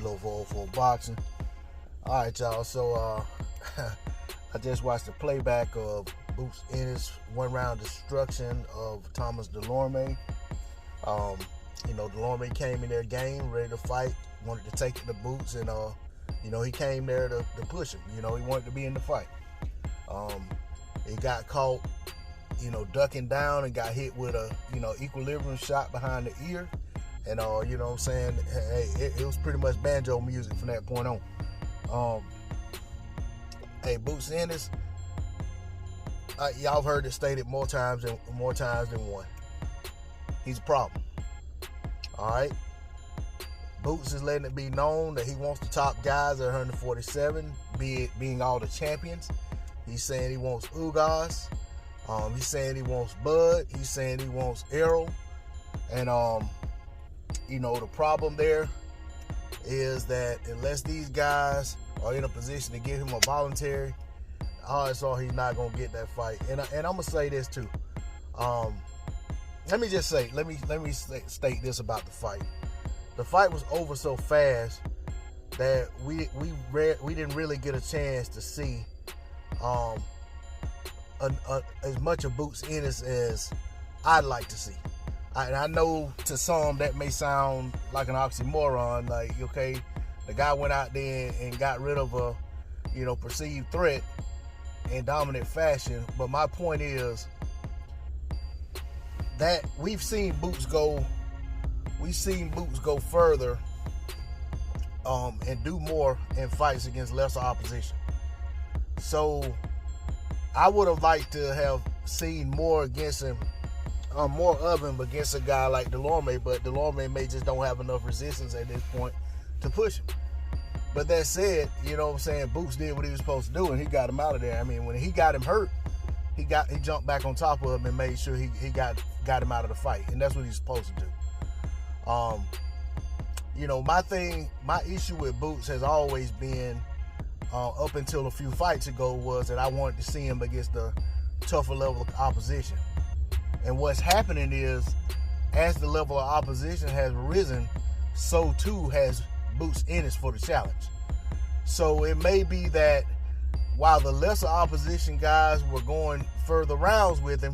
little for boxing. All right, y'all. So I just watched the playback of Boots Ennis one-round destruction of Thomas Dulorme. Dulorme came in their game ready to fight, wanted to take it to Boots, and he came there to push him. He wanted to be in the fight. He got caught, ducking down and got hit with a, equilibrium shot behind the ear. And, hey, it was pretty much banjo music from that point on. Hey, Boots Ennis, y'all have heard it stated more times than one. He's a problem. All right? Boots is letting it be known that he wants the top guys at 147, being all the champions. He's saying he wants Ugas. He's saying he wants Bud. He's saying he wants Errol. And, the problem there is that unless these guys are in a position to give him a voluntary, odds are he's not going to get that fight. And I'm going to say this too. Let me state this about the fight. The fight was over so fast that we didn't really get a chance to see as much of Boots Ennis as I'd like to see. I know to some that may sound like an oxymoron, like, okay, the guy went out there and got rid of a, perceived threat in dominant fashion. But my point is that we've seen Boots go further and do more in fights against lesser opposition. So I would have liked to have seen more against him, more of him against a guy like Dulorme, but Dulorme may just don't have enough resistance at this point to push him. But that said, Boots did what he was supposed to do, and he got him out of there. I mean, when he got him hurt, he jumped back on top of him and made sure he got him out of the fight, and that's what he's supposed to do. My issue with Boots has always been, up until a few fights ago, was that I wanted to see him against the tougher level of opposition. And what's happening is, as the level of opposition has risen, so too has Boots Ennis for the challenge. So it may be that while the lesser opposition guys were going further rounds with him,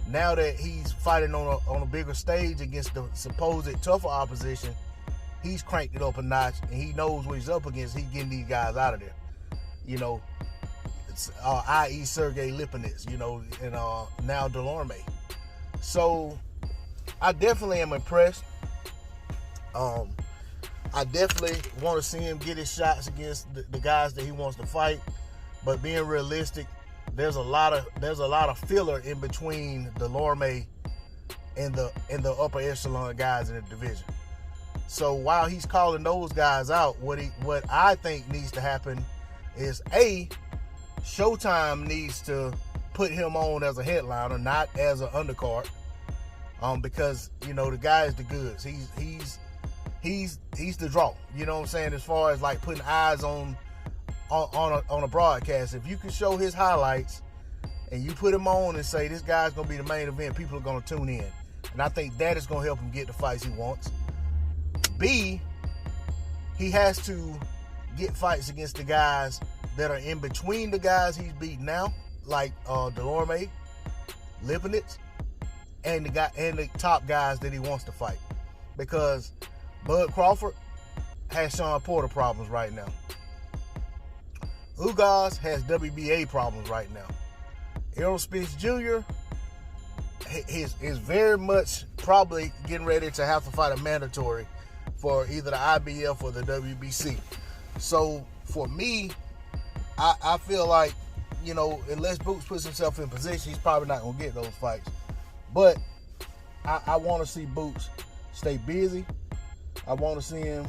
now that he's fighting on a bigger stage against the supposed tougher opposition, he's cranked it up a notch, and he knows what he's up against. He's getting these guys out of there. It's i.e. Sergey Lipinets, and now Dulorme. So I definitely am impressed. I definitely want to see him get his shots against the guys that he wants to fight. But being realistic, there's a lot of filler in between Dulorme and the upper echelon guys in the division. So while he's calling those guys out, what I think needs to happen is Showtime needs to put him on as a headliner, not as an undercard, because the guy is the goods. He's the draw. You know what I'm saying? As far as like putting eyes on a broadcast, if you can show his highlights and you put him on and say this guy's gonna be the main event, people are gonna tune in, and I think that is gonna help him get the fights he wants. B, he has to get fights against the guys that are in between the guys he's beating now, like Dulorme, Lipinets, and the top guys that he wants to fight. Because Bud Crawford has Sean Porter problems right now. Ugas has WBA problems right now. Errol Spence Jr. is very much probably getting ready to have to fight a mandatory for either the IBF or the WBC. So for me, I feel like, unless Boots puts himself in position, he's probably not going to get those fights. But I want to see Boots stay busy. I want to see him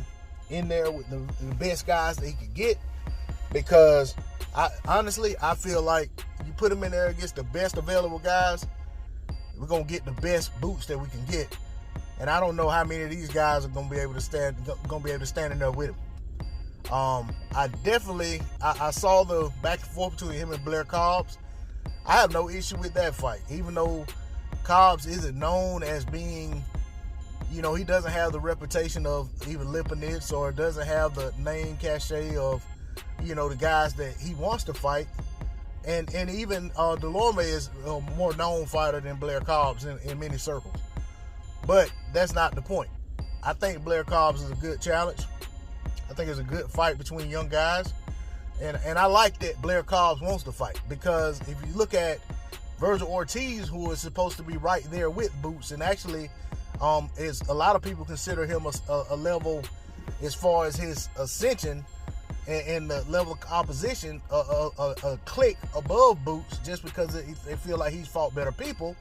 in there with the best guys that he could get, because I feel like you put him in there against the best available guys, we're going to get the best Boots that we can get. And I don't know how many of these guys are going to be able to stand in there with him. I saw the back and forth between him and Blair Cobbs. I have no issue with that fight, even though Cobbs isn't known as being, he doesn't have the reputation of even Lipinets, or doesn't have the name cachet of, the guys that he wants to fight. And even Dulorme is a more known fighter than Blair Cobbs in many circles. But that's not the point. I think Blair Cobbs is a good challenge. I think it's a good fight between young guys. And I like that Blair Cobbs wants to fight, because if you look at Virgil Ortiz, who is supposed to be right there with Boots, and actually is a lot of people consider him a level, as far as his ascension and the level of opposition, a click above Boots, just because they feel like he's fought better people.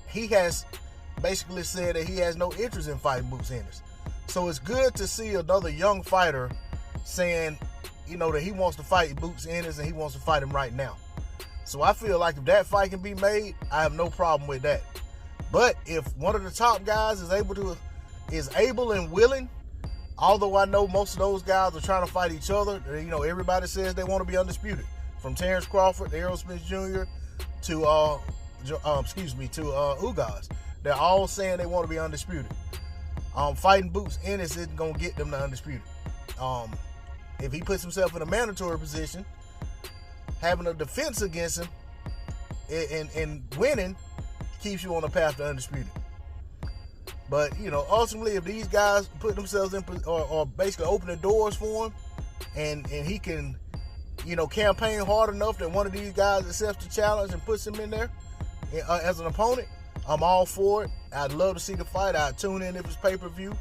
He has basically said that he has no interest in fighting Boots Ennis. So it's good to see another young fighter saying, that he wants to fight Boots Ennis and he wants to fight him right now. So I feel like if that fight can be made, I have no problem with that. But if one of the top guys is able and willing, although I know most of those guys are trying to fight each other, everybody says they want to be undisputed, from Terrence Crawford to Errol Smith Jr. to Ugas. They're all saying they want to be undisputed. Fighting Boots Ennis isn't gonna get them to undisputed. If he puts himself in a mandatory position, having a defense against him and winning keeps you on the path to undisputed. But ultimately, if these guys put themselves in, or basically open the doors for him, and he can, campaign hard enough that one of these guys accepts the challenge and puts him in there as an opponent, I'm all for it. I'd love to see the fight. I'd tune in if it's pay-per-view.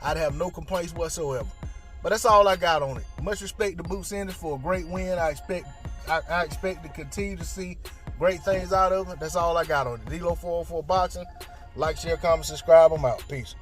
I'd have no complaints whatsoever. But that's all I got on it. Much respect to Boots Ennis for a great win. I expect to continue to see great things out of it. That's all I got on it. D-Lo 404 Boxing. Like, share, comment, subscribe. I'm out. Peace.